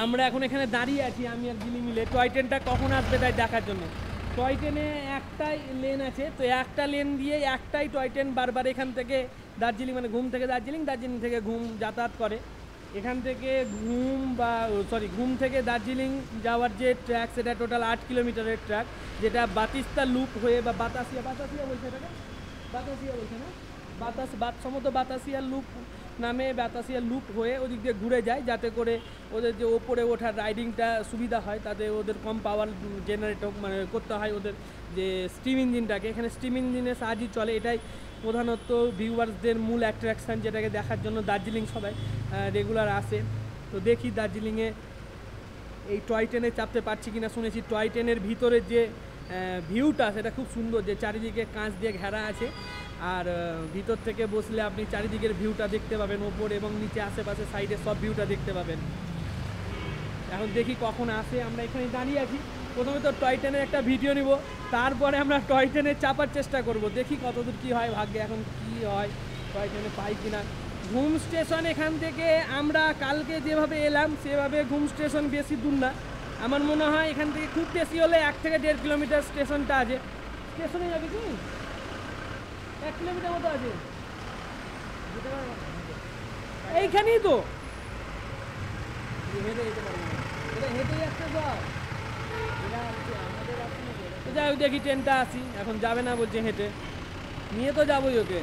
আমরা এখন এখানে দাঁড়িয়ে আছি আমি আর জিলি মিলে টয় ট্রেনটা কখন আসবে তাই দেখার জন্য। টয় ট্রেনে একটাই লেন আছে, তো একটা লেন দিয়ে একটাই টয় ট্রেন বারবার এখান থেকে দার্জিলিং মানে ঘুম থেকে দার্জিলিং, দার্জিলিং থেকে ঘুম যাতায়াত করে। এখান থেকে ঘুম থেকে দার্জিলিং যাওয়ার যে ট্র্যাক সেটা টোটাল 8 কিলোমিটারের ট্র্যাক, যেটা বাতিস্তা লুপ হয়ে বা বাতাসিয়া বলছে এটাকে, বাতাসিয়া বলছে না, বাতাসিয়া লুপ নামে বাতাসিয়া লুপ হয়ে ওদিক দিয়ে ঘুরে যায়, যাতে করে ওদের যে ওপরে ওঠার রাইডিংটা সুবিধা হয়, তাতে ওদের কম পাওয়ার জেনারেট মানে করতে হয় ওদের যে স্টিম ইঞ্জিনটাকে। এখানে স্টিম ইঞ্জিনের সাহায্যে চলে, এটাই প্রধানত ভিউয়ার্সদের মূল অ্যাট্রাকশান, যেটাকে দেখার জন্য দার্জিলিং সবাই রেগুলার আসে। তো দেখি দার্জিলিংয়ে এই টয় ট্রেনে চাপতে পারছি কিনা। শুনেছি টয় ট্রেনের ভিতরের যে ভিউটা সেটা খুব সুন্দর, যে চারিদিকে কাঁচ দিয়ে ঘেরা আছে, আর ভিতর থেকে বসলে আপনি চারিদিকের ভিউটা দেখতে পাবেন, ওপর এবং নিচে আশেপাশে সাইডে সব ভিউটা দেখতে পাবেন। এখন দেখি কখন আসে, আমরা এখানে দাঁড়িয়ে আছি। প্রথমে তো টয় ট্রেনের একটা ভিডিও নিব, তারপরে আমরা টয় ট্রেনে চাপার চেষ্টা করব, দেখি কতদূর কী হয়, ভাগ্যে এখন কি হয়, টয় ট্রেনে পাই কিনা। ঘুম স্টেশন এখান থেকে আমরা কালকে যেভাবে এলাম সেভাবে ঘুম স্টেশন বেশি দূর না, আমার মনে হয় এখান থেকে খুব বেশি হলে 1 থেকে 1.5 কিলোমিটার স্টেশনটা আছে। স্টেশনে যাবে কি 1 কিলোমিটার মতো আছে, এইখানেই তো হেঁটে যেতে পারবো না, এটা হেঁটেই আসতে যাই হোক দেখি ট্রেনটা আসি, এখন যাবে না বলছে হেঁটে, নিয়ে তো যাবোই ওকে।